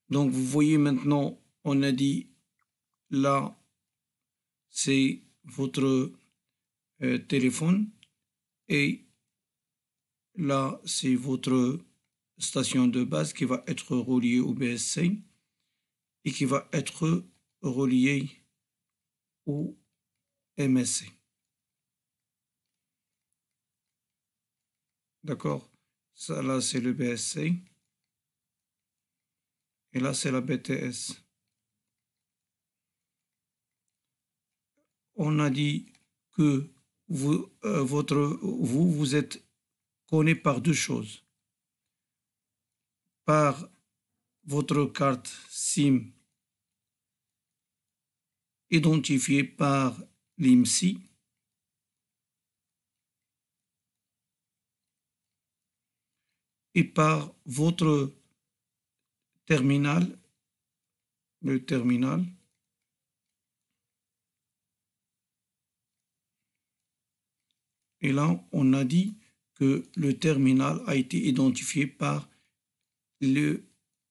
Donc, vous voyez maintenant, on a dit là, c'est votre téléphone et là, c'est votre station de base qui va être reliée au BSC et qui va être reliée au MSC. D'accord? Ça, là, c'est le BSC. Et là, c'est la BTS. On a dit que vous êtes connu par deux choses. Par votre carte SIM identifiée par l'IMSI et par votre terminal, le terminal, et là, on a dit que le terminal a été identifié par le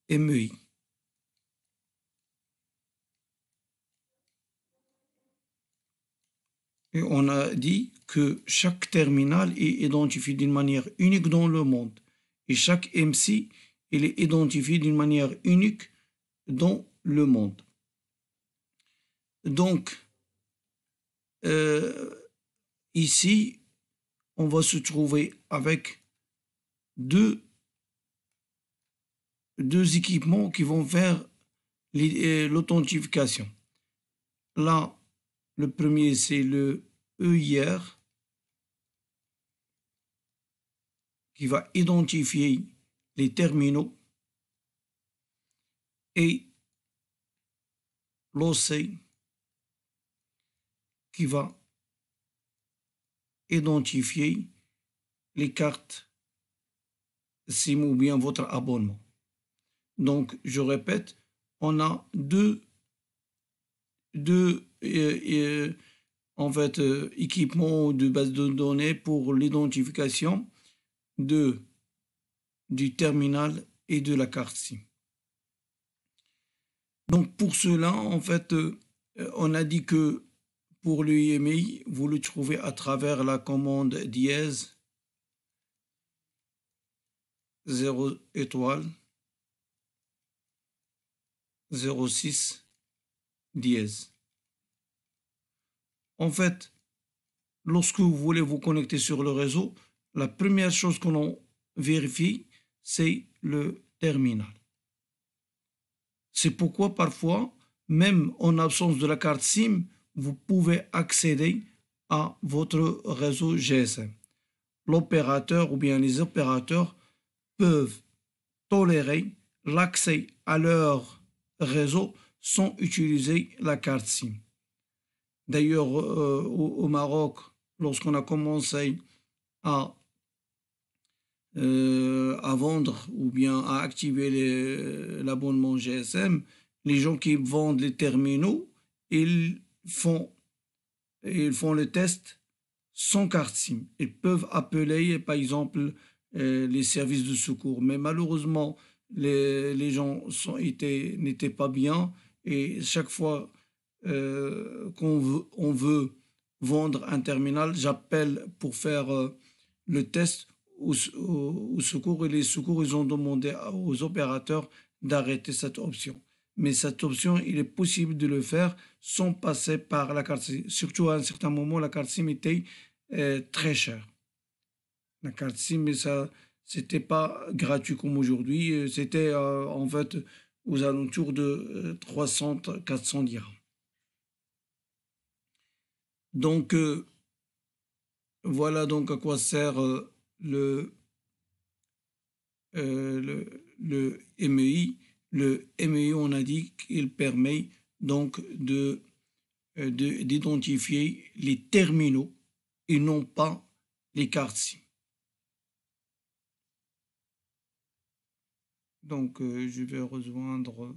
MEI. Et on a dit que chaque terminal est identifié d'une manière unique dans le monde. Et chaque MC, il est identifié d'une manière unique dans le monde. Donc, ici, on va se trouver avec deux équipements qui vont faire l'authentification. Là, le premier, c'est le EIR qui va identifier les terminaux et l'OC qui va identifier les cartes SIM ou bien votre abonnement. Donc, je répète, on a deux équipements de base de données pour l'identification du terminal et de la carte SIM. Donc, pour cela, en fait, on a dit que pour le IMEI, vous le trouvez à travers la commande dièse 0 étoile 06 dièse. En fait, lorsque vous voulez vous connecter sur le réseau, la première chose que l'on vérifie, c'est le terminal. C'est pourquoi parfois, même en absence de la carte SIM, vous pouvez accéder à votre réseau GSM. L'opérateur ou bien les opérateurs peuvent tolérer l'accès à leur réseau sans utiliser la carte SIM. D'ailleurs, au Maroc, lorsqu'on a commencé à vendre ou bien à activer l'abonnement GSM, les gens qui vendent les terminaux, ils font le test sans carte SIM. Ils peuvent appeler, par exemple, les services de secours. Mais malheureusement, les gens n'étaient pas bien et chaque fois on veut vendre un terminal, j'appelle pour faire le test au secours et les secours, ils ont demandé aux opérateurs d'arrêter cette option. Mais cette option, il est possible de le faire sans passer par la carte SIM. Surtout à un certain moment, la carte SIM était très chère. La carte SIM, mais ça, c'était pas gratuit comme aujourd'hui. C'était en fait aux alentours de 300-400 dirhams. Donc, voilà donc à quoi sert le MEI. Le MEI, on a dit qu'il permet donc d'identifier les terminaux et non pas les cartes SIM. Donc, je vais rejoindre.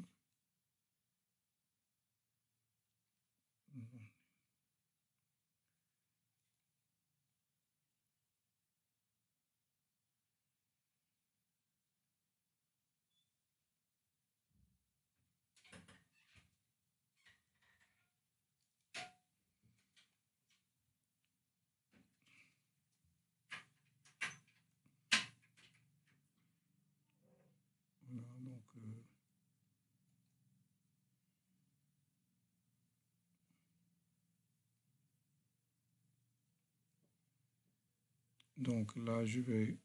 Donc là, je vais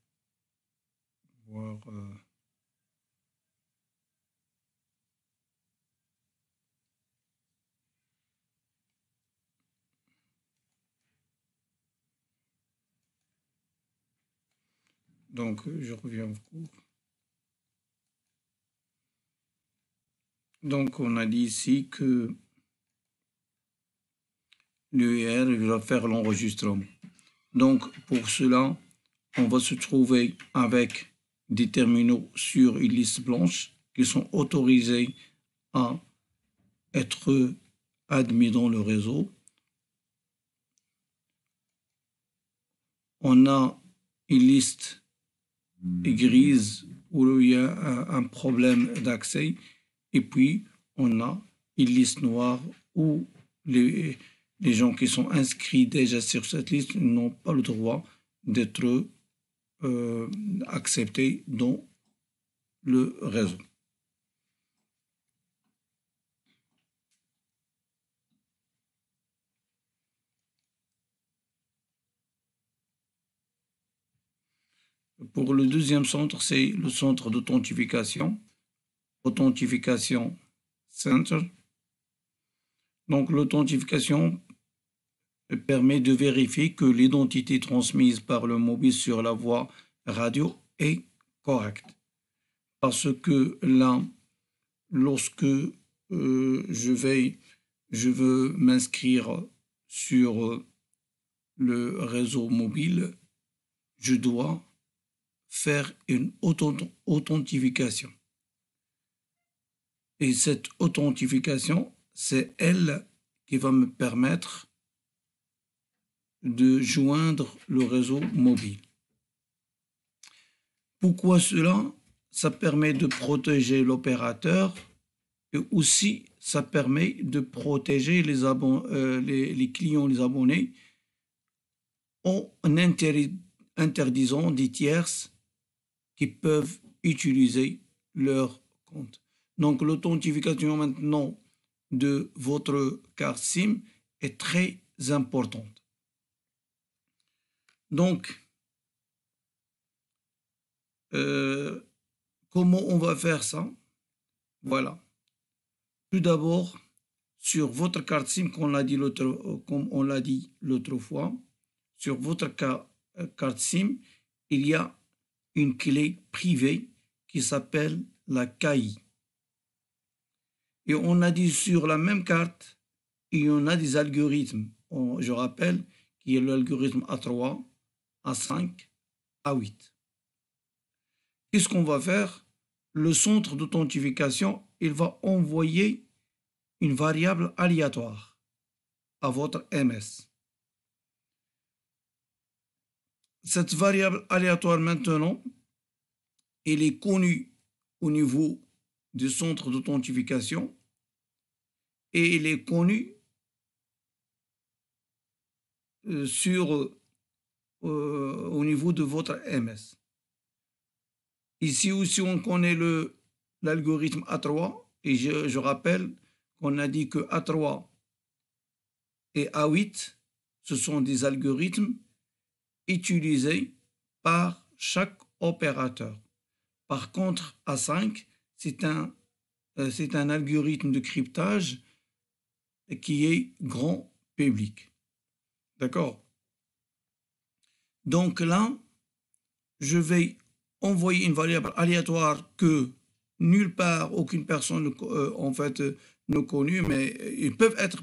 voir. Donc, je reviens au cours. Donc, on a dit ici que l'UR va faire l'enregistrement. Donc, pour cela, on va se trouver avec des terminaux sur une liste blanche qui sont autorisés à être admis dans le réseau. On a une liste grise où il y a un problème d'accès, et puis on a une liste noire où les gens qui sont inscrits déjà sur cette liste n'ont pas le droit d'être acceptés dans le réseau. Pour le deuxième centre, c'est le centre d'authentification, Authentification Center. Donc l'authentification permet de vérifier que l'identité transmise par le mobile sur la voie radio est correcte. Parce que là, lorsque je veux m'inscrire sur le réseau mobile, je dois faire une authentification. Et cette authentification, c'est elle qui va me permettre de joindre le réseau mobile. Pourquoi cela? Ça permet de protéger l'opérateur et aussi ça permet de protéger les clients, les abonnés, en interdisant des tierces qui peuvent utiliser leur compte. Donc l'authentification maintenant de votre carte SIM est très importante. Donc, comment on va faire ça? Voilà. Tout d'abord, sur votre carte SIM, comme on l'a dit l'autre fois, sur votre carte SIM, il y a une clé privée qui s'appelle la KI. Et on a dit sur la même carte, il y en a des algorithmes. Je rappelle qu'il y a l'algorithme A3, A5, A8. Qu'est-ce qu'on va faire? Le centre d'authentification, il va envoyer une variable aléatoire à votre MS. Cette variable aléatoire maintenant, elle est connue au niveau du centre d'authentification et elle est connue au niveau de votre MS. Ici aussi, on connaît l'algorithme A3 et je rappelle qu'on a dit que A3 et A8, ce sont des algorithmes utilisés par chaque opérateur. Par contre, A5, c'est un algorithme de cryptage qui est grand public. D'accord? Donc là, je vais envoyer une variable aléatoire que nulle part, aucune personne ne connaît, mais ils peuvent être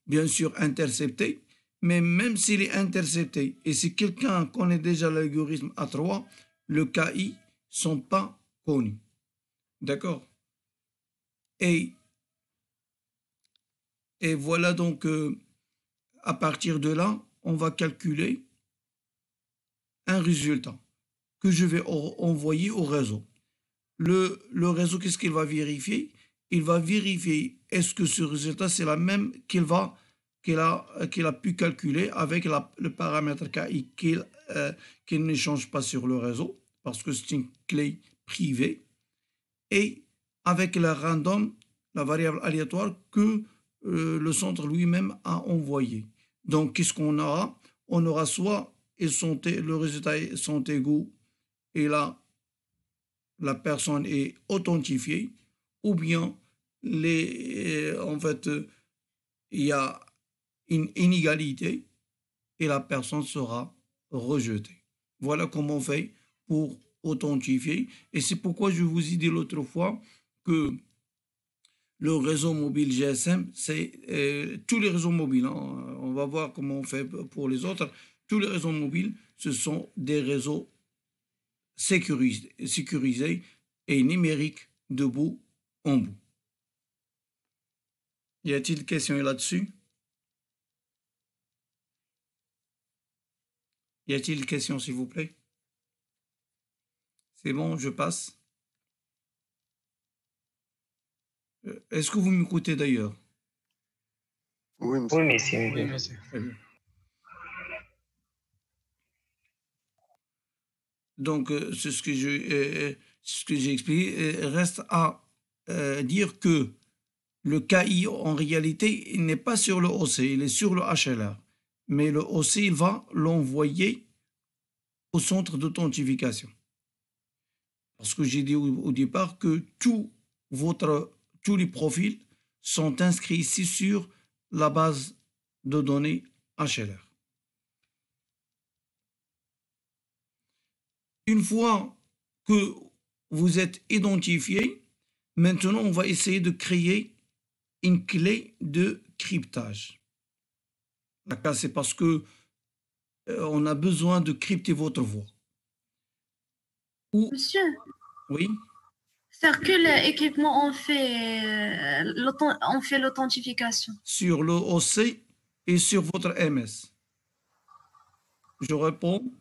bien sûr interceptés. Mais même s'il est intercepté, et si quelqu'un connaît déjà l'algorithme A3, le KI ne sont pas connus. D'accord? Et voilà donc, à partir de là, on va calculer un résultat que je vais envoyer au réseau. Le réseau, qu'est-ce qu'il va vérifier? Il va vérifier est-ce que ce résultat, c'est la même qu'il a pu calculer avec le paramètre KI qu'il ne change pas sur le réseau, parce que c'est une clé privée. et avec la random, la variable aléatoire que le centre lui-même a envoyé. Donc, qu'est-ce qu'on aura? On aura soit le résultat sont égaux et là, la personne est authentifiée, ou bien en fait, il y a une inégalité et la personne sera rejetée. Voilà comment on fait pour authentifier. Et c'est pourquoi je vous ai dit l'autre fois que le réseau mobile GSM, c'est tous les réseaux mobiles, hein. On va voir comment on fait pour les autres. Tous les réseaux mobiles, ce sont des réseaux sécurisés et numériques de bout en bout. Y a-t-il des questions là-dessus? Y a-t-il des questions, s'il vous plaît? C'est bon, je passe. Est-ce que vous m'écoutez d'ailleurs? Oui, Oui, monsieur. monsieur. Oui, monsieur. Très bien. Donc, c'est ce que j'ai expliqué. Reste à dire que le KI, en réalité, il n'est pas sur le OC, il est sur le HLR. Mais le OC, il va l'envoyer au centre d'authentification. Parce que j'ai dit au départ que tous les profils sont inscrits ici sur la base de données HLR. Une fois que vous êtes identifié, maintenant on va essayer de créer une clé de cryptage. D'accord, c'est parce que on a besoin de crypter votre voix. Monsieur, Oui, sur quel équipement on fait l'authentification? sur le OC et sur votre MS. Je réponds,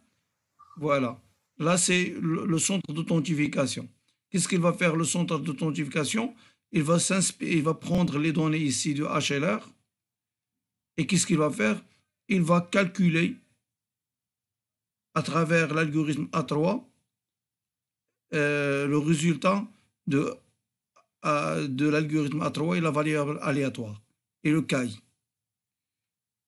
voilà. Là, c'est le centre d'authentification. Qu'est-ce qu'il va faire le centre d'authentification? Il va prendre les données ici du HLR et qu'est-ce qu'il va faire? Il va calculer à travers l'algorithme A3 le résultat de l'algorithme A3 et la variable aléatoire et le CAI.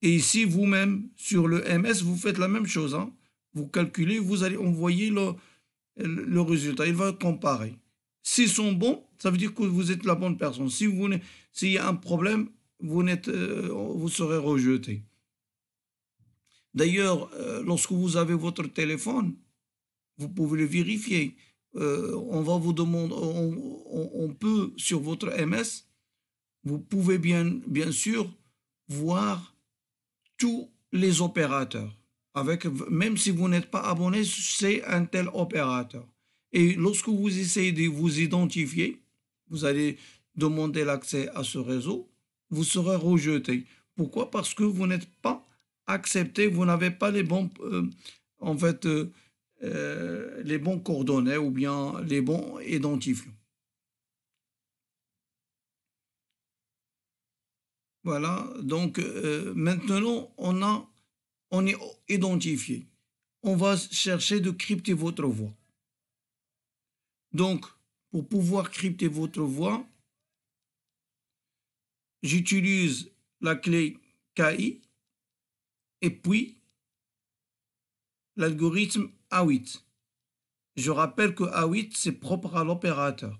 Et ici, vous-même, sur le MS, vous faites la même chose, hein. Vous calculez, vous allez envoyer le résultat. Il va comparer. S'ils sont bons, ça veut dire que vous êtes la bonne personne. S'il y a un problème, vous serez rejeté. D'ailleurs, lorsque vous avez votre téléphone, vous pouvez le vérifier. On va vous demander, on peut sur votre MS, vous pouvez bien sûr voir tous les opérateurs. Même si vous n'êtes pas abonné, c'est un tel opérateur. Et lorsque vous essayez de vous identifier, vous allez demander l'accès à ce réseau, vous serez rejeté. Pourquoi? Parce que vous n'êtes pas accepté, vous n'avez pas les bons, les bons coordonnées ou bien les bons identifiants. Voilà, donc maintenant on est identifié. On va chercher de crypter votre voix. Donc, pour pouvoir crypter votre voix, j'utilise la clé KI et puis l'algorithme A8. Je rappelle que A8, c'est propre à l'opérateur.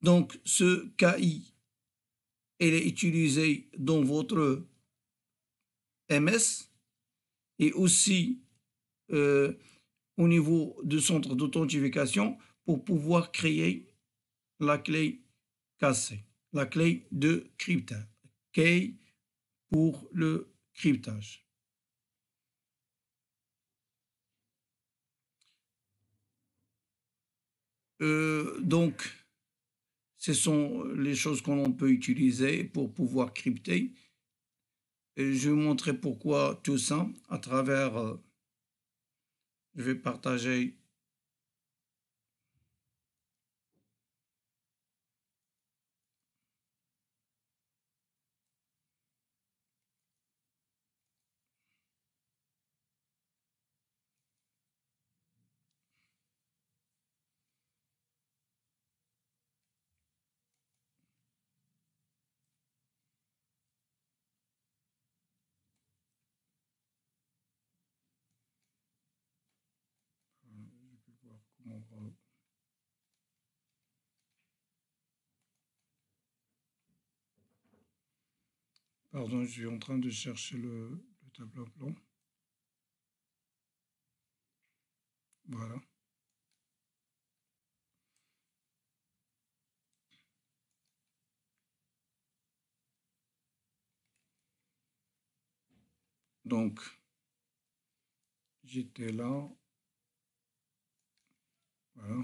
Donc, ce KI, il est utilisé dans votre MS et aussi au niveau du centre d'authentification pour pouvoir créer la clé KC, la clé de cryptage, K pour le cryptage. Donc, ce sont les choses qu'on peut utiliser pour pouvoir crypter. Et je vais vous montrer pourquoi tout ça à travers. Je vais partager. Pardon, je suis en train de chercher le tableau blanc. Voilà. Donc, j'étais là. Voilà.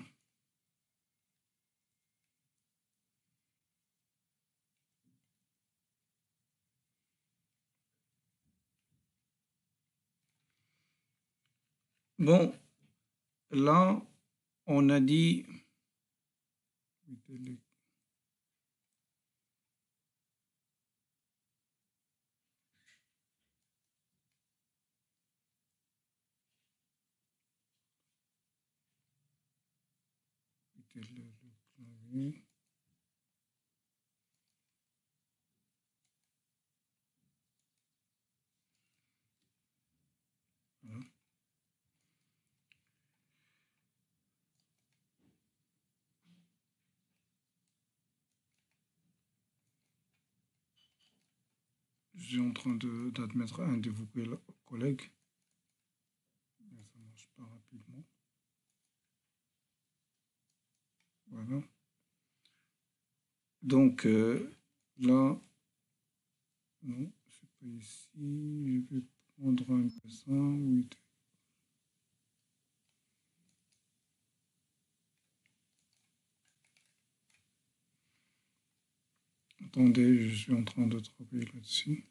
Bon, là, on a dit... Le clavier. Voilà. Je suis en train d'admettre un de vos collègues. Mais ça ne marche pas rapidement. Voilà. Donc, là, non, c'est pas ici. Je vais prendre un dessin. Oui. Attendez, je suis en train de travailler là-dessus.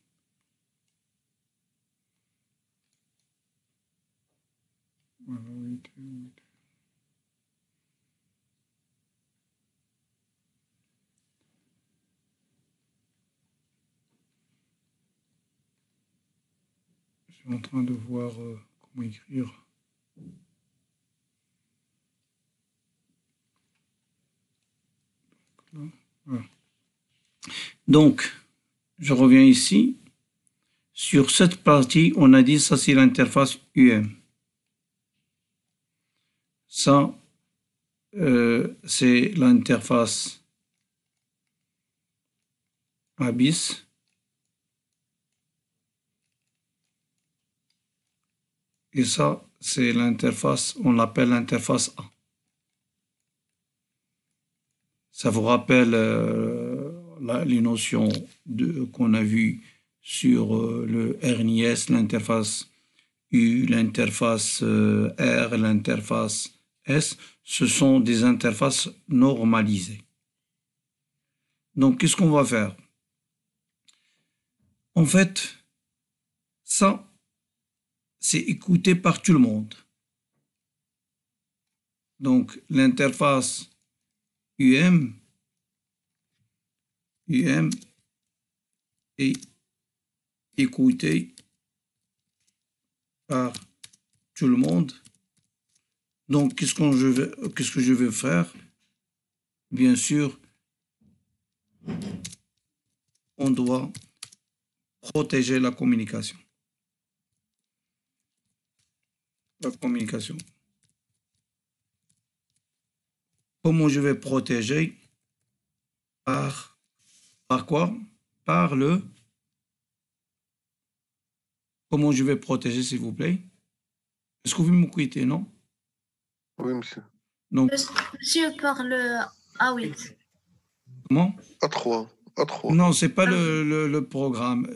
Voilà, oui. Je suis en train de voir comment écrire. Donc, là, voilà. Donc, je reviens ici. Sur cette partie, on a dit ça c'est l'interface UM. Ça, c'est l'interface ABIS. Et ça, c'est l'interface, on l'appelle l'interface A. Ça vous rappelle les notions qu'on a vues sur le RNIS, l'interface U, l'interface R, l'interface S. Ce sont des interfaces normalisées. Donc, qu'est-ce qu'on va faire? En fait, ça, c'est écouté par tout le monde. Donc, l'interface UM est écoutée par tout le monde. Donc, qu'est-ce que je vais faire? Bien sûr, on doit protéger la communication. La communication. Comment je vais protéger? Par quoi? Par le... Comment je vais protéger, s'il vous plaît? Est-ce que vous m'écoutez, non? Oui, monsieur. Donc, Monsieur parle A8. comment? A3. A3. Non, c'est pas le programme.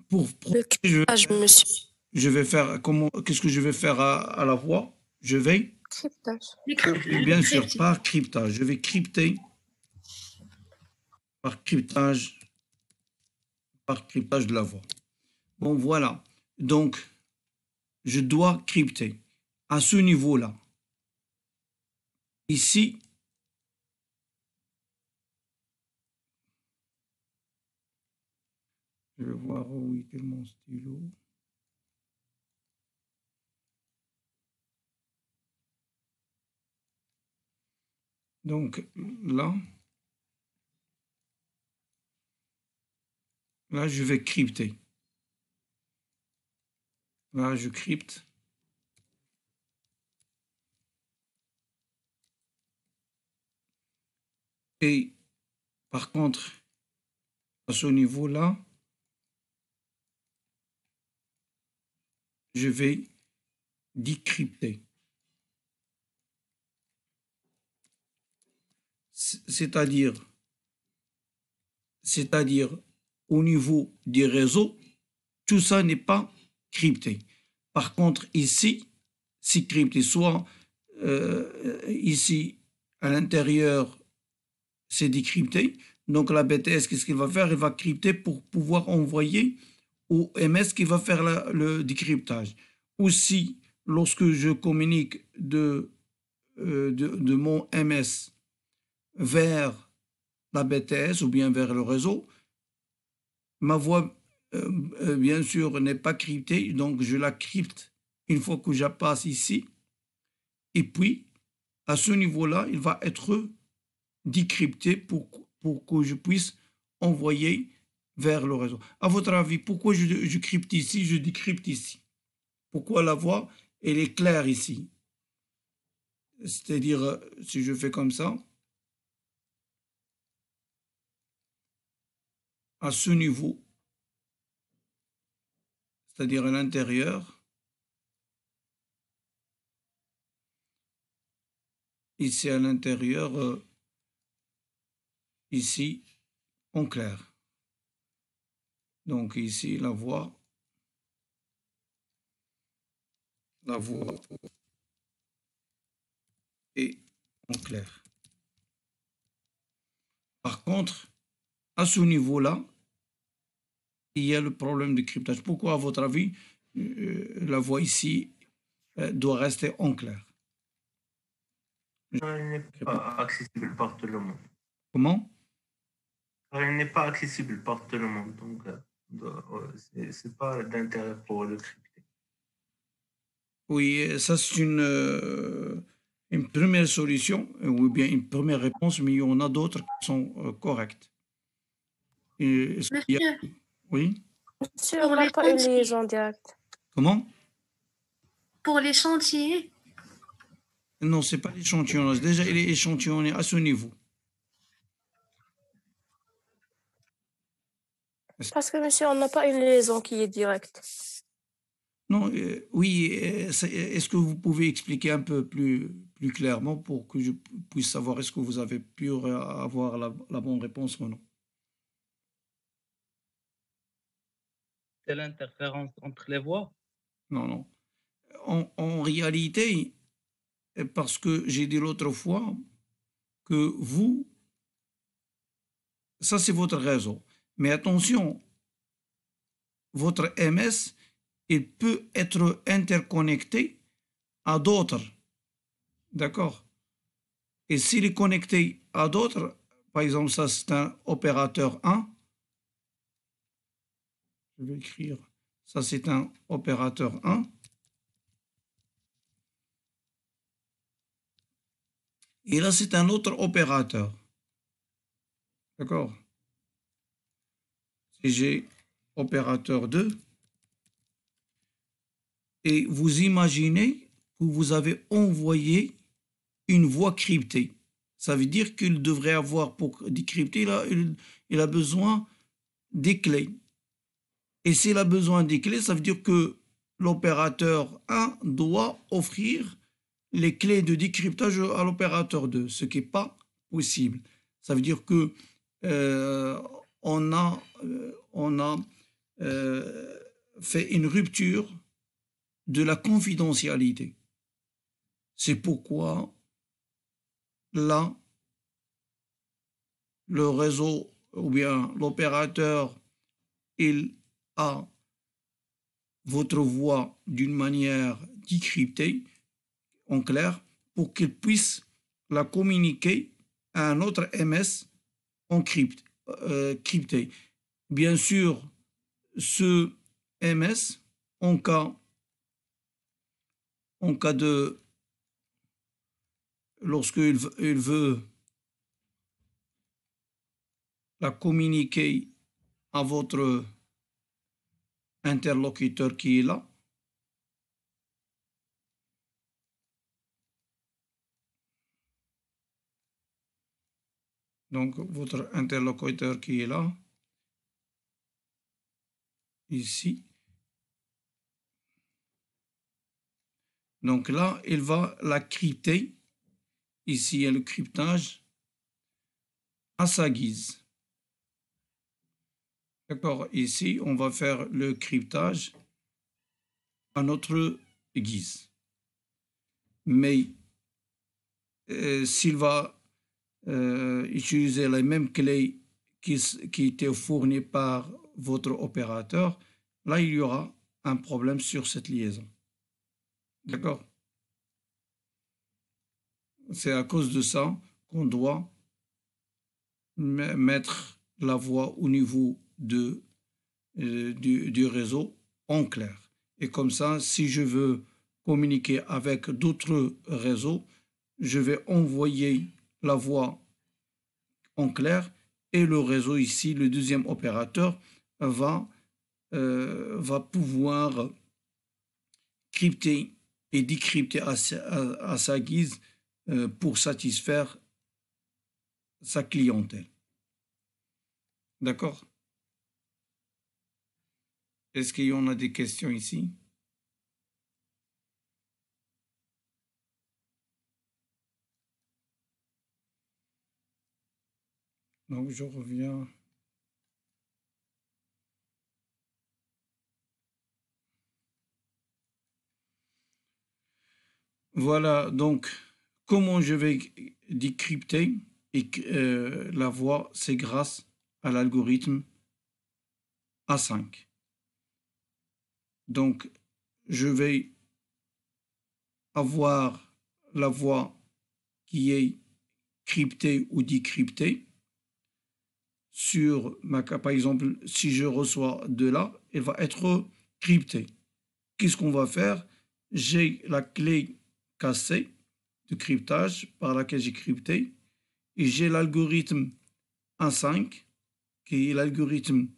Pour protéger, monsieur. je vais faire comment? Qu'est-ce que je vais faire à la voix? Je vais, bien sûr, par cryptage. Je vais crypter par cryptage de la voix. Bon, voilà. Donc, je dois crypter à ce niveau-là. Ici, je vais voir où est mon stylo. Donc, là, je vais crypter. Là, je crypte. Et par contre, à ce niveau-là, je vais décrypter. C'est-à-dire au niveau des réseaux, tout ça n'est pas crypté. Par contre, ici, c'est crypté. Soit ici, à l'intérieur, c'est décrypté. Donc la BTS, qu'est-ce qu'il va faire? Il va crypter pour pouvoir envoyer au MS qui va faire le décryptage. Aussi, lorsque je communique de mon MS vers la BTS ou bien vers le réseau, ma voix, bien sûr, n'est pas cryptée, donc je la crypte une fois que je passe ici. Et puis, à ce niveau-là, il va être décrypté pour que je puisse envoyer vers le réseau. À votre avis, pourquoi je crypte ici, je décrypte ici? Pourquoi la voix, elle est claire ici? C'est-à-dire, si je fais comme ça, à ce niveau, c'est-à-dire à l'intérieur, ici à l'intérieur, ici en clair. Donc ici, la voix est en clair. Par contre, à ce niveau-là, il y a le problème de cryptage. Pourquoi, à votre avis, la voix ici doit rester en clair? Elle n'est pas accessible par tout le monde. Comment? Elle n'est pas accessible par tout le monde, donc c'est pas d'intérêt pour le crypter. Oui, ça c'est une première solution, ou bien une première réponse, mais il y en a d'autres qui sont correctes. Monsieur, Oui? Monsieur, pour on n'a les pas une chantiers, liaison directe. Comment? pour les chantiers, Non, c'est pas l'échantillonnage. Déjà, il est échantillonné à ce niveau. Parce que, monsieur, on n'a pas une liaison qui est directe. Non, oui, est-ce que vous pouvez expliquer un peu plus clairement pour que je puisse savoir est-ce que vous avez pu avoir la bonne réponse ou non? C'est l'interférence entre les voix? Non, non. En réalité, parce que j'ai dit l'autre fois que vous, ça c'est votre réseau. Mais attention, votre MS, il peut être interconnecté à d'autres. D'accord? Et s'il est connecté à d'autres, par exemple, ça c'est un opérateur 1, je vais écrire, ça c'est un opérateur 1, et là c'est un autre opérateur. D'accord? Si j'ai opérateur 2, et vous imaginez que vous avez envoyé une voix cryptée. Ça veut dire qu'il devrait avoir, pour décrypter, là, il a besoin des clés. Et s'il a besoin des clés, ça veut dire que l'opérateur 1 doit offrir les clés de décryptage à l'opérateur 2, ce qui n'est pas possible. Ça veut dire que on a fait une rupture de la confidentialité. C'est pourquoi là, le réseau ou bien l'opérateur, il a votre voix d'une manière décryptée, en clair, pour qu'il puisse la communiquer à un autre MS en crypté. Bien sûr, ce MS, en cas de, lorsqu'il veut la communiquer à votre interlocuteur qui est là, Donc, votre interlocuteur qui est là, ici. Donc là, il va la crypter. Ici, il y a le cryptage à sa guise. D'accord? Ici, on va faire le cryptage à notre guise. Mais s'il va utiliser les mêmes clés qui étaient fournies par votre opérateur, là, il y aura un problème sur cette liaison. D'accord? C'est à cause de ça qu'on doit mettre la voix au niveau du réseau en clair. Et comme ça, si je veux communiquer avec d'autres réseaux, je vais envoyer la voix en clair et le réseau ici, le deuxième opérateur, va pouvoir crypter et décrypter à sa guise pour satisfaire sa clientèle. D'accord? Est-ce qu'il y en a des questions ici? Donc, je reviens. Voilà, donc, comment je vais décrypter la voix, c'est grâce à l'algorithme A5. Donc, je vais avoir la voix qui est cryptée ou décryptée sur ma carte. Par exemple, si je reçois de là, elle va être cryptée. Qu'est-ce qu'on va faire? J'ai la clé cassée de cryptage par laquelle j'ai crypté et j'ai l'algorithme A5 qui est l'algorithme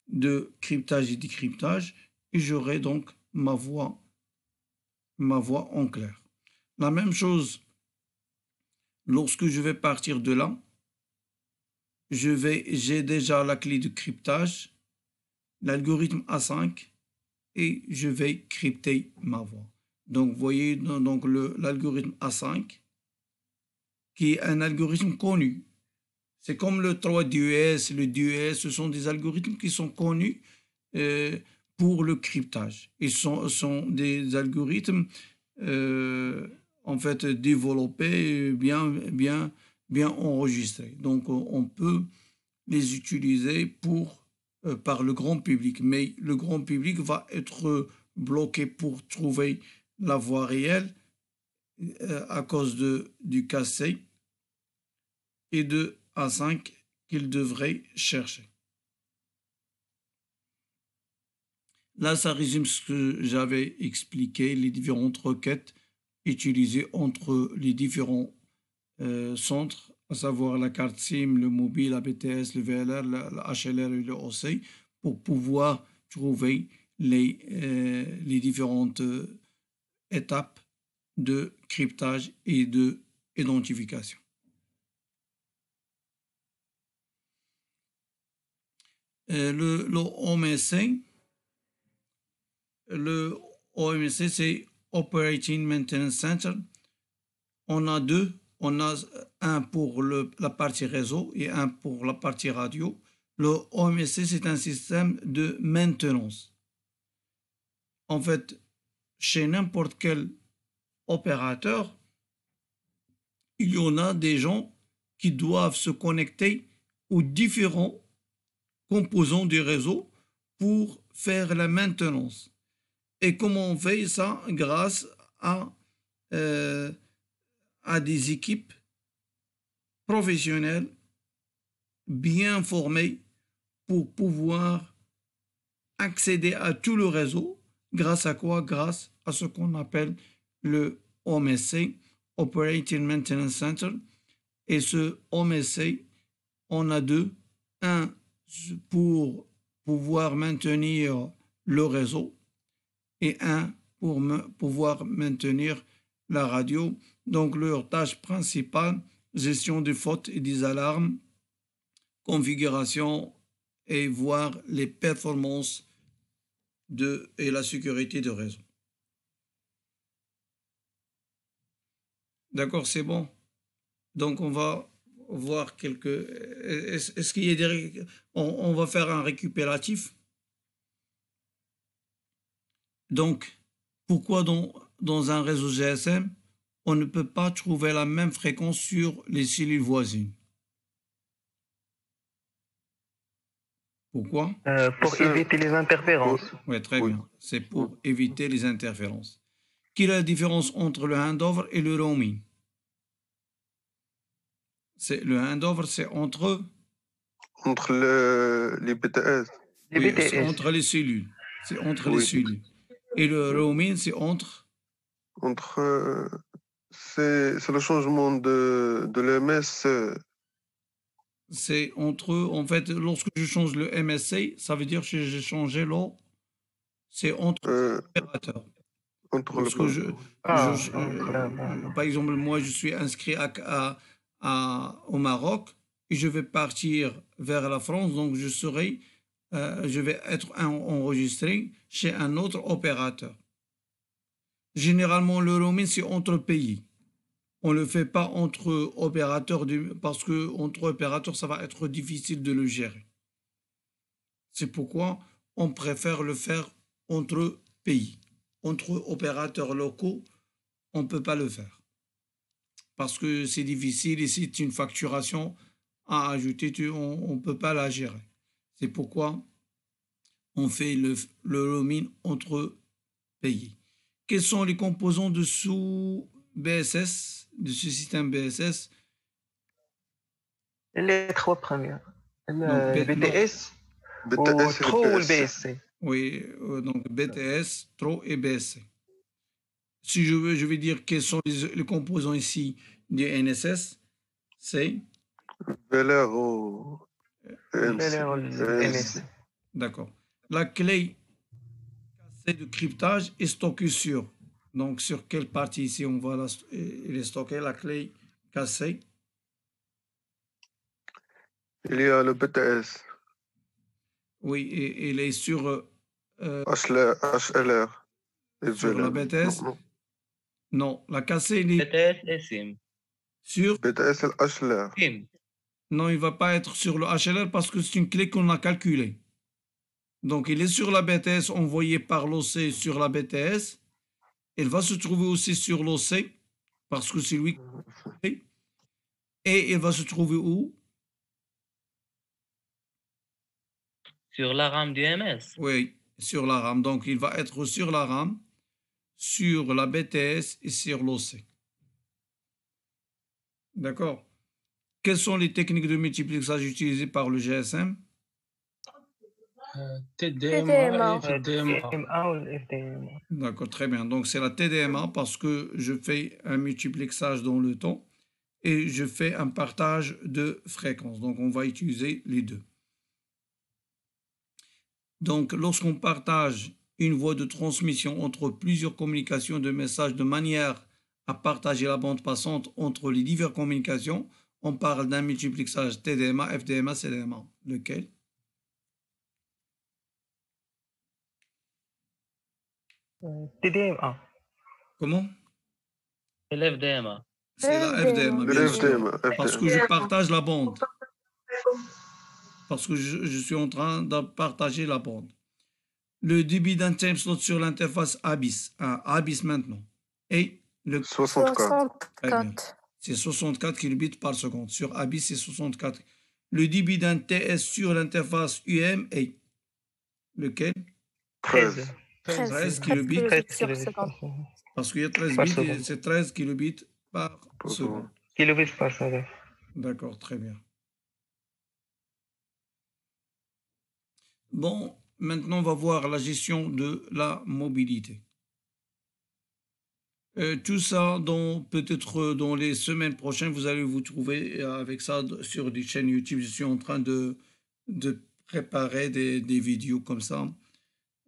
de cryptage et décryptage et j'aurai donc ma voix en clair. La même chose, lorsque je vais partir de là, j'ai déjà la clé de cryptage, l'algorithme A5 et je vais crypter ma voix. Donc, vous voyez donc l'algorithme A5 qui est un algorithme connu. C'est comme le 3DES, le DES, ce sont des algorithmes qui sont connus pour le cryptage. Ils sont des algorithmes en fait développés, bien enregistrés. Donc on peut les utiliser par le grand public, mais le grand public va être bloqué pour trouver la voix réelle à cause du cassé et de A5 qu'il devrait chercher. Là, ça résume ce que j'avais expliqué, les différentes requêtes utilisées entre les différents centres, à savoir la carte SIM, le mobile, la BTS, le VLR, la HLR et le OC, pour pouvoir trouver les différentes étapes de cryptage et de identification. Le OMC, c'est Operating Maintenance Center. On a deux. On a un pour la partie réseau et un pour la partie radio. Le OMC, c'est un système de maintenance. En fait, chez n'importe quel opérateur, il y en a des gens qui doivent se connecter aux différents composants du réseau pour faire la maintenance. Et comment on fait ça? Grâce à des équipes professionnelles bien formées pour pouvoir accéder à tout le réseau. Grâce à quoi? Grâce à ce qu'on appelle le OMSC, Operating Maintenance Center. Et ce OMSC, on a deux. Un pour pouvoir maintenir le réseau et un pour pouvoir maintenir la radio. Donc, leur tâche principale, gestion des fautes et des alarmes, configuration et voir les performances et la sécurité de réseau. D'accord, c'est bon. Donc, on va voir quelques... Est-ce qu'il y a des... On va faire un récupératif. Donc, pourquoi dans un réseau GSM, on ne peut pas trouver la même fréquence sur les cellules voisines? Pourquoi? Pour éviter les interférences. Oui, très Oui. bien. C'est pour éviter les interférences. Quelle est la différence entre le handover et le roaming? Le handover, c'est entre... Entre les BTS. Les Oui, BTS. c'est entre les cellules. C'est entre les Oui. cellules. Et le roaming, c'est entre... C'est le changement de l'EMS. C'est entre... En fait, lorsque je change le MSA, ça veut dire que j'ai changé l'eau. C'est entre opérateurs. Entre Lorsque le. par exemple, moi, je suis inscrit au Maroc et je vais partir vers la France, donc je vais être enregistré chez un autre opérateur. Généralement, le roaming, c'est entre pays. On ne le fait pas entre opérateurs parce que entre opérateurs, ça va être difficile de le gérer. C'est pourquoi on préfère le faire entre pays. Entre opérateurs locaux, on ne peut pas le faire. Parce que c'est difficile et c'est une facturation à ajouter, on ne peut pas la gérer. C'est pourquoi on fait le roaming entre pays. Quels sont les composants de sous BSS, de ce système BSS? Les trois premières. Donc, Le BTS, BTS et TRO ou le BTS. BSC. Oui, donc BTS, TRO et BSC. Si je veux, je vais dire quels sont les composants ici du NSS. C'est VLR ou NSC. D'accord. La clé cassée de cryptage est stockée sur. Donc, sur quelle partie ici on va il est stocké, la clé cassée? Il y a le BTS. Oui, et il est sur HLR. Et sur la VLR. BTS? Non. Non, la cassée, il est BTS et SIM. sur... BTS et HLR. SIM. Non, il ne va pas être sur le HLR parce que c'est une clé qu'on a calculée. Donc, il est sur la BTS envoyée par l'OC sur la BTS. Il va se trouver aussi sur l'OC parce que c'est lui qui fait. Et il va se trouver où? Sur la RAM du MS. Oui, sur la RAM. Donc, il va être sur la RAM, sur la BTS et sur l'OC. D'accord. Quelles sont les techniques de multiplexage utilisées par le GSM? TDMA. ou le FDMA. D'accord, très bien. Donc, c'est la TDMA parce que je fais un multiplexage dans le temps et je fais un partage de fréquences. Donc, on va utiliser les deux. Donc, lorsqu'on partage une voie de transmission entre plusieurs communications de messages de manière à partager la bande passante entre les diverses communications, on parle d'un multiplexage TDMA, FDMA, CDMA. Lequel? TDMA. Comment? C'est l'FDMA. C'est la FDMA, bien sûr. FDMA. Parce que je partage la bande. Parce que je suis en train de partager la bande. Le débit d'un timeslot sur l'interface ABIS. ABIS maintenant. Et le 64. Très bien. 64. C'est 64 kilobits par seconde. Sur ABIS, c'est 64. Le débit d'un TS sur l'interface UM est lequel? 13. 13 13 kilobits. kilobits sur seconde. Parce qu'il y a 13 Par bits, seconde. c'est 13 kilobits par Par seconde. Kilobits par seconde. D'accord, très bien. Bon, maintenant, on va voir la gestion de la mobilité. Tout ça, peut-être dans les semaines prochaines, vous allez vous trouver avec ça sur des chaînes YouTube. Je suis en train de préparer des vidéos comme ça.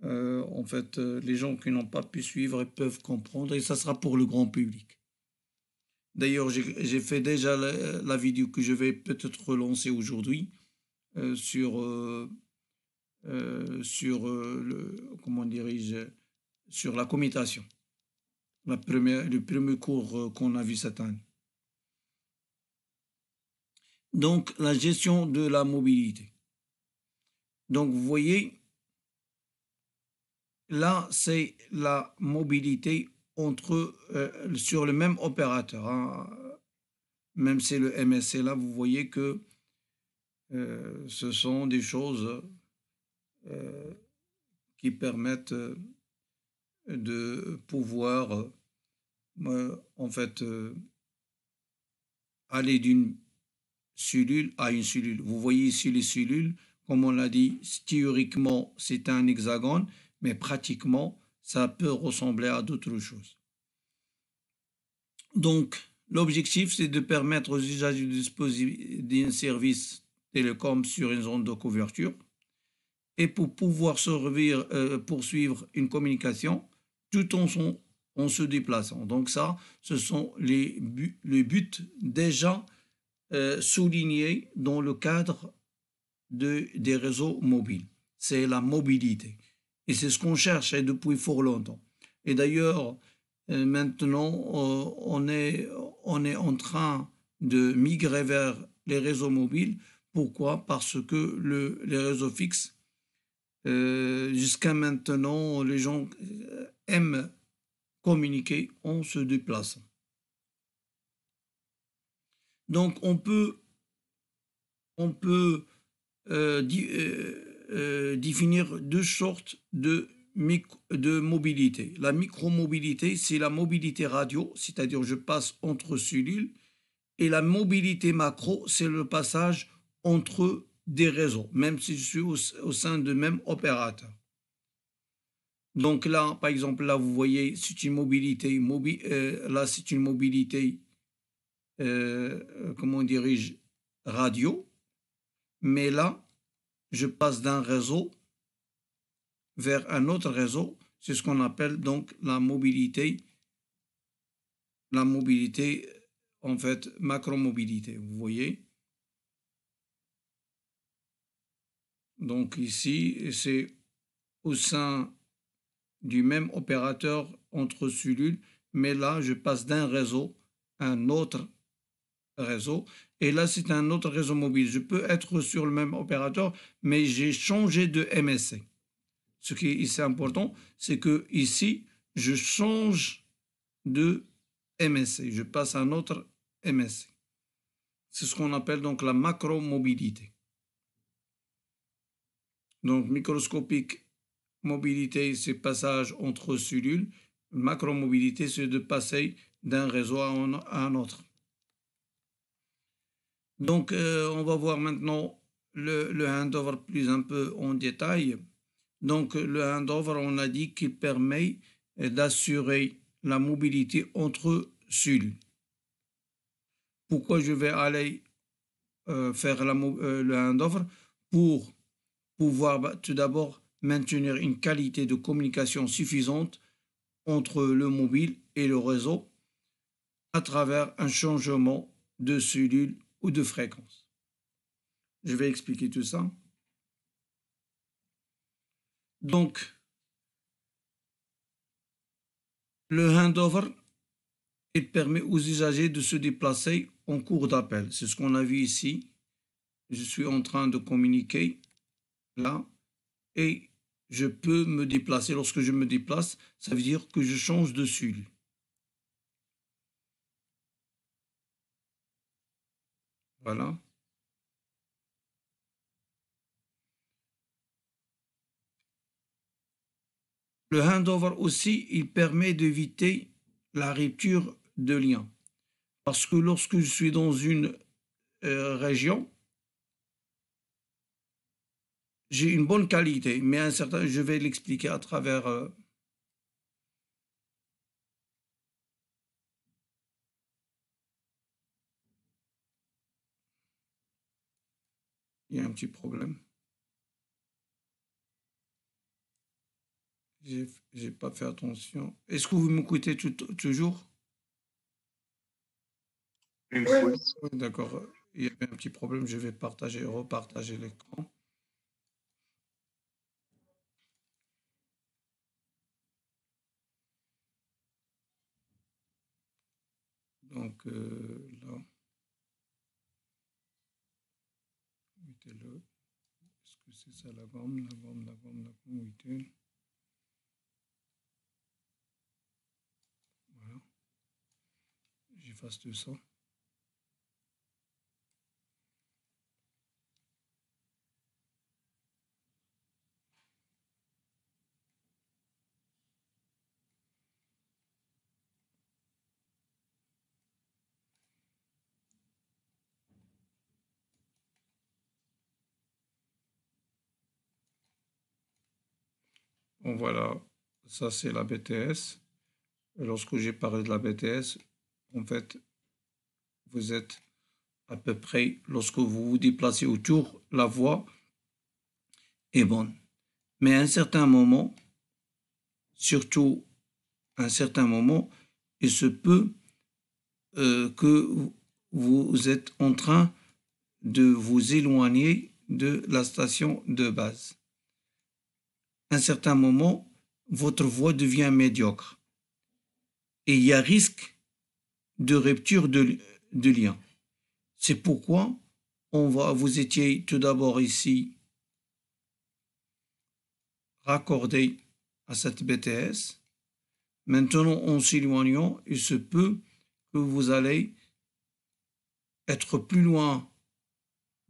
En fait, les gens qui n'ont pas pu suivre peuvent comprendre et ça sera pour le grand public. D'ailleurs, j'ai fait déjà la vidéo que je vais peut-être relancer aujourd'hui sur comment dirais-je, sur la commutation, le premier cours qu'on a vu cette année. Donc, la gestion de la mobilité. Donc, vous voyez, là, c'est la mobilité sur le même opérateur, hein. Même si c'est le MSC, là, vous voyez que ce sont des choses qui permettent de pouvoir, en fait, aller d'une cellule à une cellule. Vous voyez ici les cellules, comme on l'a dit, théoriquement, c'est un hexagone, mais pratiquement, ça peut ressembler à d'autres choses. Donc, l'objectif, c'est de permettre aux usagers d'un service télécom sur une zone de couverture et pour pouvoir poursuivre une communication tout en se déplaçant. Donc ça, ce sont les buts déjà soulignés dans le cadre des réseaux mobiles. C'est la mobilité. Et c'est ce qu'on cherche depuis fort longtemps. Et d'ailleurs, maintenant, on est en train de migrer vers les réseaux mobiles. Pourquoi? Parce que les réseaux fixes, jusqu'à maintenant, les gens aiment communiquer en se déplaçant. Donc, on peut définir deux sortes de mobilité. La micromobilité, c'est la mobilité radio, c'est-à-dire je passe entre cellules, et la mobilité macro, c'est le passage entre des réseaux, même si je suis au sein de même opérateur. Donc là, par exemple, là, vous voyez, c'est une mobilité, là, c'est une mobilité, comment dirais-je, radio, mais là, je passe d'un réseau vers un autre réseau, c'est ce qu'on appelle donc la mobilité, en fait, macromobilité, vous voyez. Donc ici, c'est au sein du même opérateur entre cellules, mais là, je passe d'un réseau à un autre réseau, et là, c'est un autre réseau mobile. Je peux être sur le même opérateur, mais j'ai changé de MSC. Ce qui est ici important, c'est que ici, je change de MSC, je passe à un autre MSC. C'est ce qu'on appelle donc la macromobilité. Donc, microscopique mobilité, c'est passage entre cellules. Macromobilité, c'est de passer d'un réseau à un autre. Donc, on va voir maintenant le handover plus un peu en détail. Donc, le handover, on a dit qu'il permet d'assurer la mobilité entre cellules. Pourquoi je vais aller faire le handover? Pour pouvoir tout d'abord maintenir une qualité de communication suffisante entre le mobile et le réseau à travers un changement de cellule ou de fréquence. Je vais expliquer tout ça. Donc, le handover, il permet aux usagers de se déplacer en cours d'appel. C'est ce qu'on a vu ici. Je suis en train de communiquer là et je peux me déplacer. Lorsque je me déplace, ça veut dire que je change de cellule. Voilà. Le handover aussi, il permet d'éviter la rupture de lien. Parce que lorsque je suis dans une région, j'ai une bonne qualité, mais je vais l'expliquer à travers... il y a un petit problème. J'ai pas fait attention. Est-ce que vous m'écoutez toujours? Oui. Oui. Oui, d'accord. Il y avait un petit problème. Je vais repartager l'écran. Donc, là, mettez-le. Est-ce que c'est ça la gomme, oui, voilà. J'efface tout ça. Bon, voilà, ça c'est la BTS. Et lorsque j'ai parlé de la BTS, en fait, vous êtes à peu près, lorsque vous vous déplacez autour, la voie est bonne. Mais à un certain moment, surtout à un certain moment, il se peut que vous êtes en train de vous éloigner de la station de base. À un certain moment, votre voie devient médiocre et il y a risque de rupture de lien. C'est pourquoi vous étiez tout d'abord ici raccordé à cette BTS. Maintenant, en s'éloignant, il se peut que vous allez être plus loin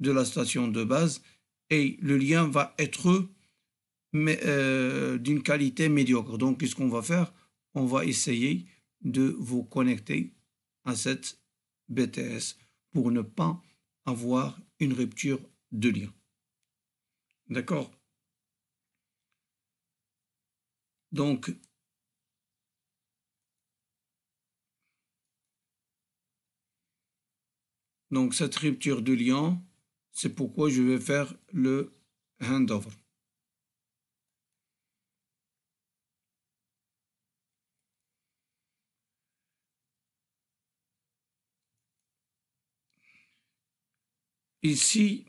de la station de base et le lien va être d'une qualité médiocre. Donc, qu'est-ce qu'on va faire? On va essayer de vous connecter à cette BTS pour ne pas avoir une rupture de lien. D'accord? Donc, cette rupture de lien, c'est pourquoi je vais faire le handover. Ici,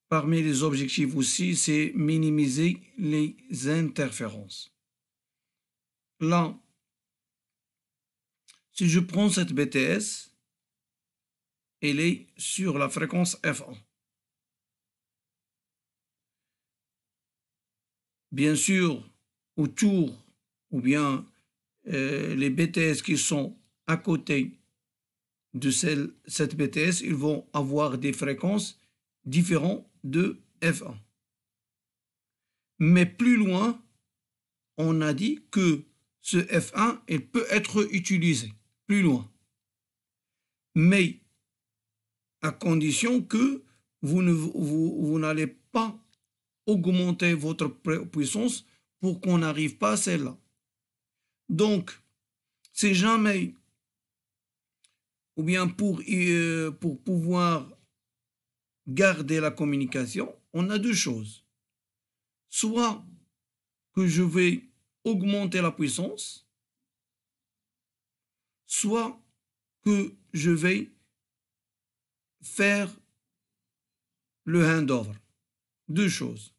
parmi les objectifs aussi, c'est minimiser les interférences. Là, si je prends cette BTS, elle est sur la fréquence F1. Bien sûr, autour, ou bien les BTS qui sont à côté de cette BTS, ils vont avoir des fréquences différentes de F1. Mais plus loin, on a dit que ce F1, il peut être utilisé plus loin. Mais à condition que vous n'allez pas augmenter votre puissance pour qu'on n'arrive pas à celle-là. Donc, c'est jamais, ou bien pour pouvoir garder la communication, on a deux choses. Soit que je vais augmenter la puissance, soit que je vais faire le handover. Deux choses.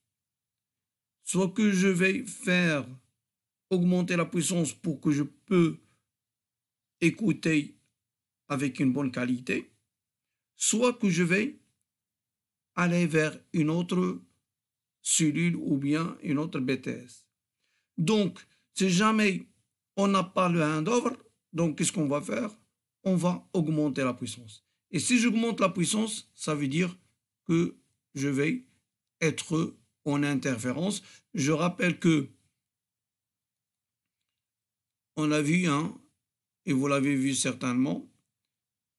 Soit que je vais faire augmenter la puissance pour que je peux écouter avec une bonne qualité, soit que je vais aller vers une autre cellule ou bien une autre BTS. Donc, si jamais on n'a pas le handover, donc qu'est-ce qu'on va faire? On va augmenter la puissance. Et si j'augmente la puissance, ça veut dire que je vais être en interférence. Je rappelle que on a vu, et vous l'avez vu certainement,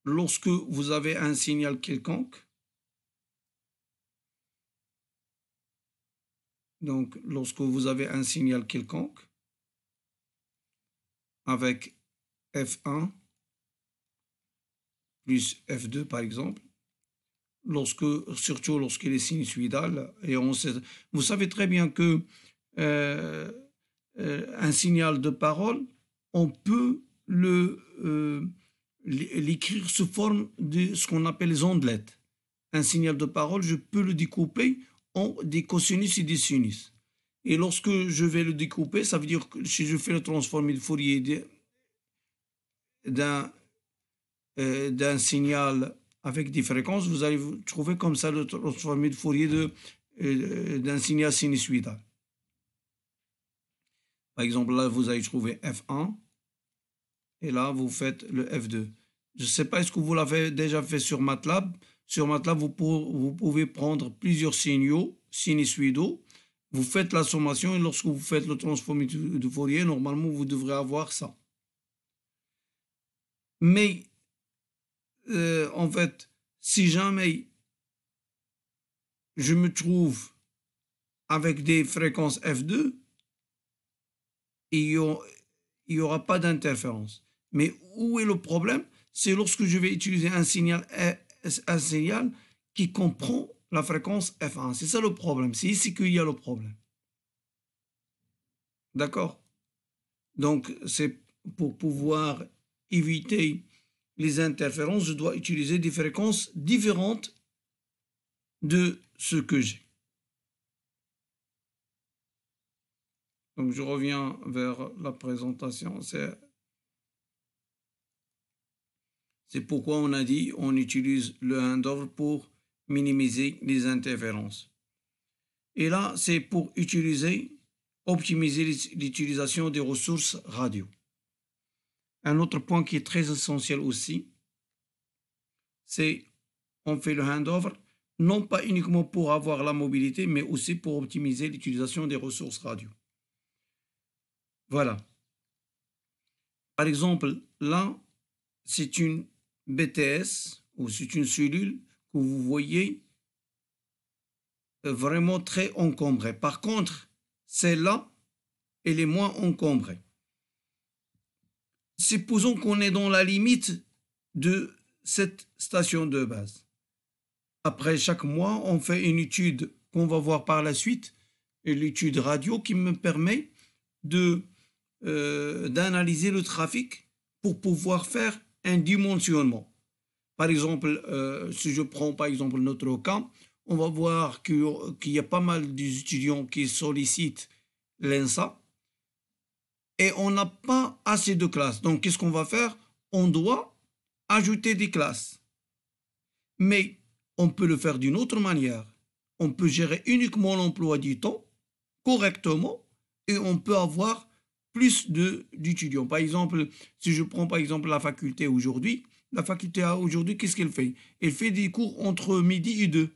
lorsque vous avez un signal quelconque, donc lorsque vous avez un signal quelconque avec F1 plus F2 par exemple, surtout lorsqu'il est sinusoïdal, et vous savez très bien que un signal de parole, on peut l'écrire sous forme de ce qu'on appelle les ondelettes. Un signal de parole, je peux le découper en des cosinus et des sinus. Et lorsque je vais le découper, ça veut dire que si je fais le transformé de Fourier d'un signal avec des fréquences, vous allez trouver comme ça le transformé de Fourier d'un signal sinusoïdal. Par exemple, là, vous allez trouver F1 et là, vous faites le F2. Je ne sais pas, est-ce que vous l'avez déjà fait sur MATLAB? Sur MATLAB, vous pouvez prendre plusieurs signaux sinusoïdaux. Vous faites la sommation et lorsque vous faites le transformé de Fourier, normalement, vous devrez avoir ça. Mais, en fait, si jamais je me trouve avec des fréquences F2, il n'y aura pas d'interférence. Mais où est le problème? C'est lorsque je vais utiliser un signal qui comprend la fréquence F1. C'est ça le problème. C'est ici qu'il y a le problème. D'accord? Donc, c'est pour pouvoir éviter les interférences, je dois utiliser des fréquences différentes de ce que j'ai. Donc, je reviens vers la présentation. C'est pourquoi on a dit on utilise le handover pour minimiser les interférences. Et là, c'est pour optimiser l'utilisation des ressources radio. Un autre point qui est très essentiel aussi, c'est on fait le handover non pas uniquement pour avoir la mobilité, mais aussi pour optimiser l'utilisation des ressources radio. Voilà. Par exemple, là, c'est une BTS ou c'est une cellule que vous voyez vraiment très encombrée. Par contre, celle-là, elle est moins encombrée. Supposons qu'on est dans la limite de cette station de base. Après chaque mois, on fait une étude qu'on va voir par la suite, l'étude radio qui me permet d'analyser le trafic pour pouvoir faire un dimensionnement. Par exemple, si je prends par exemple notre cas, on va voir qu'il y a pas mal d'étudiants qui sollicitent l'ENSA et on n'a pas assez de classes. Donc, qu'est-ce qu'on va faire? On doit ajouter des classes. Mais on peut le faire d'une autre manière. On peut gérer uniquement l'emploi du temps correctement et on peut avoir plus d'étudiants. Par exemple, si je prends par exemple la faculté aujourd'hui, qu'est-ce qu'elle fait? Elle fait des cours entre midi et 2.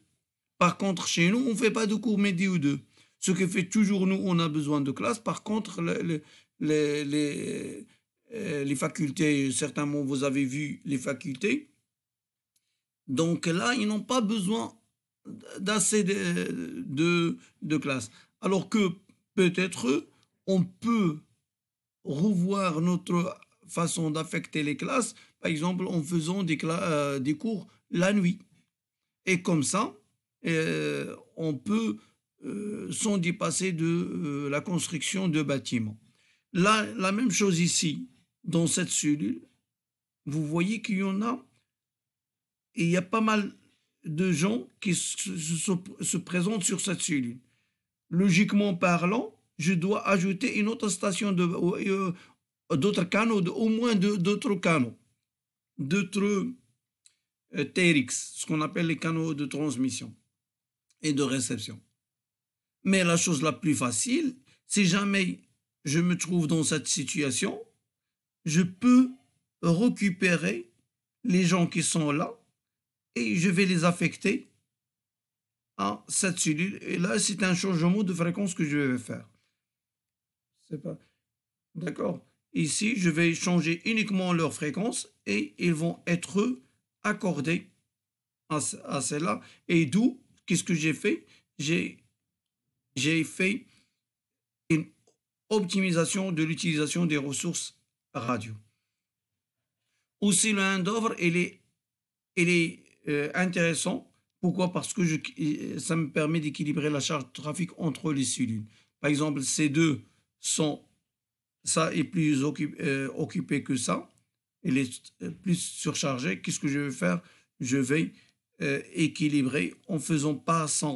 Par contre, chez nous, on ne fait pas de cours midi ou 2. Ce qui fait toujours, nous, on a besoin de classes. Par contre, les facultés, certainement, vous avez vu les facultés. Donc là, ils n'ont pas besoin d'assez de classes. Alors que peut-être, on peut revoir notre façon d'affecter les classes, par exemple en faisant des cours la nuit. Et comme ça, on peut s'en dépasser de la construction de bâtiments. Là, la même chose ici, dans cette cellule, vous voyez qu'il y en a, et il y a pas mal de gens qui se présentent sur cette cellule. Logiquement parlant, je dois ajouter une autre station d'autres canaux, au moins d'autres canaux, d'autres TRX, ce qu'on appelle les canaux de transmission et de réception. Mais la chose la plus facile, si jamais je me trouve dans cette situation, je peux récupérer les gens qui sont là et je vais les affecter à cette cellule. Et là, c'est un changement de fréquence que je vais faire. C'est pas... D'accord? Ici, je vais changer uniquement leur fréquence et ils vont être accordés à celle-là. Et d'où, qu'est-ce que j'ai fait? J'ai fait une optimisation de l'utilisation des ressources radio. Aussi, le handover, il est intéressant. Pourquoi? Parce que ça me permet d'équilibrer la charge de trafic entre les cellules. Par exemple, ces deux ça est plus occupé que ça. il est plus surchargé. Qu'est-ce que je vais faire? Je vais équilibrer en faisant passer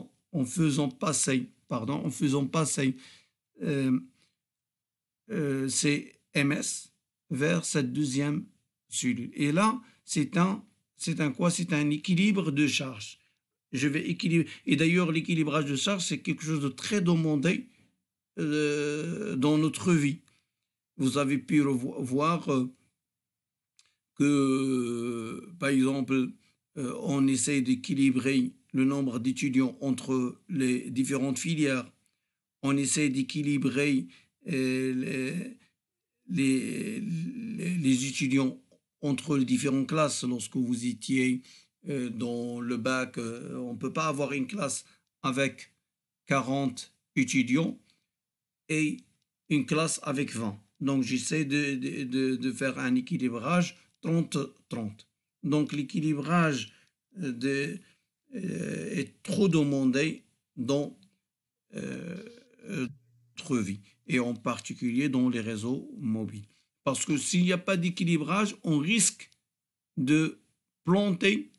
ces MS vers cette deuxième cellule. Et là, c'est un quoi? C'est un équilibre de charge. Je vais équilibrer. Et d'ailleurs, l'équilibrage de charge, c'est quelque chose de très demandé dans notre vie. Vous avez pu voir que, par exemple, on essaie d'équilibrer le nombre d'étudiants entre les différentes filières. On essaie d'équilibrer les étudiants entre les différentes classes. Lorsque vous étiez dans le bac, on ne peut pas avoir une classe avec 40 étudiants et une classe avec 20. Donc, j'essaie de faire un équilibrage 30-30. Donc, l'équilibrage est trop demandé dans notre vie, et en particulier dans les réseaux mobiles. Parce que s'il n'y a pas d'équilibrage, on risque de planter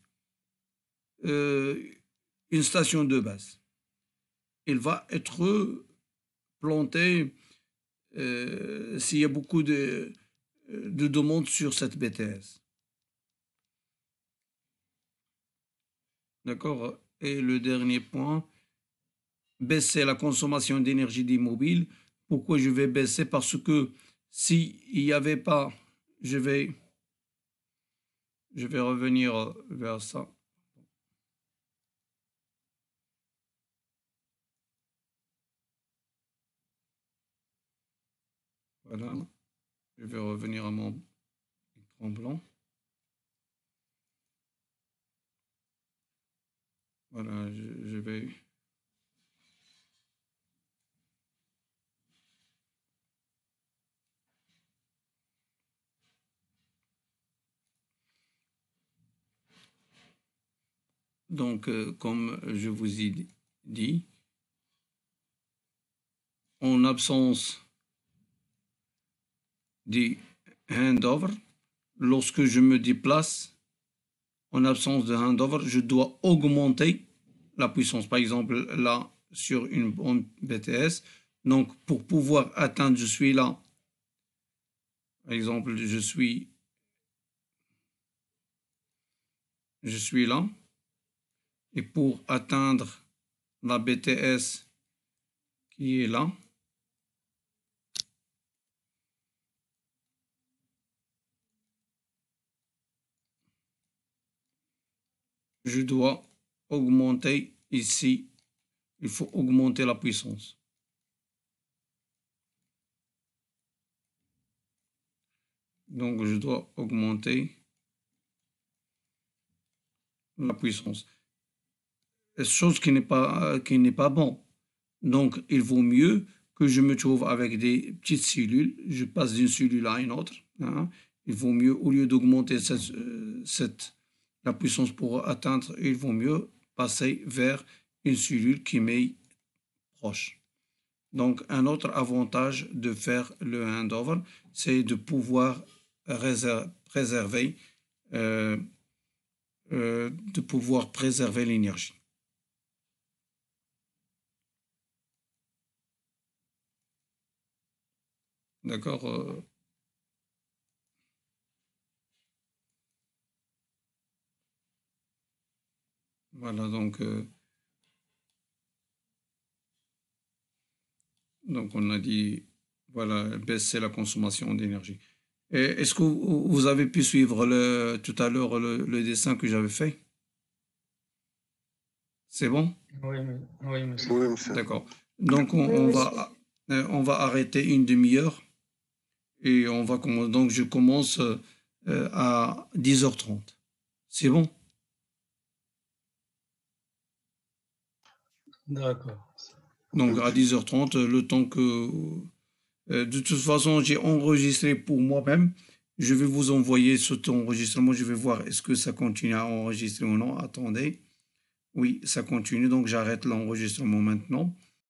une station de base. Il va être planté s'il y a beaucoup de demandes sur cette BTS. D'accord? Et le dernier point, baisser la consommation d'énergie des mobiles. Pourquoi je vais baisser? Parce que s'il n'y avait pas, je vais revenir vers ça. Voilà, je vais revenir à mon écran blanc. Voilà, je vais... Donc, comme je vous ai dit, en absence du handover, lorsque je me déplace, en absence de handover, je dois augmenter la puissance. Par exemple, là, sur une bombe BTS, donc pour pouvoir atteindre, je suis là. Par exemple, je suis là. Et pour atteindre la BTS qui est là, je dois augmenter ici. Il faut augmenter la puissance. Donc, je dois augmenter la puissance. Chose qui n'est pas bon. Donc, il vaut mieux que je me trouve avec des petites cellules. Je passe d'une cellule à une autre. Hein. Il vaut mieux, au lieu d'augmenter la puissance pour atteindre, il vaut mieux passer vers une cellule qui m'est proche. Donc, un autre avantage de faire le handover, c'est de pouvoir préserver l'énergie. D'accord? Voilà, donc on a dit, voilà, baisser la consommation d'énergie. Est-ce que vous avez pu suivre tout à l'heure le dessin que j'avais fait? C'est bon? Oui, monsieur. Oui, monsieur. D'accord. Donc, on va arrêter une demi-heure et on va commencer. Donc, je commence à 10h30. C'est bon? D'accord. Donc, à 10h30, le temps que... de toute façon, j'ai enregistré pour moi-même. Je vais vous envoyer cet enregistrement. Je vais voir est-ce que ça continue à enregistrer ou non. Attendez. Oui, ça continue. Donc, j'arrête l'enregistrement maintenant.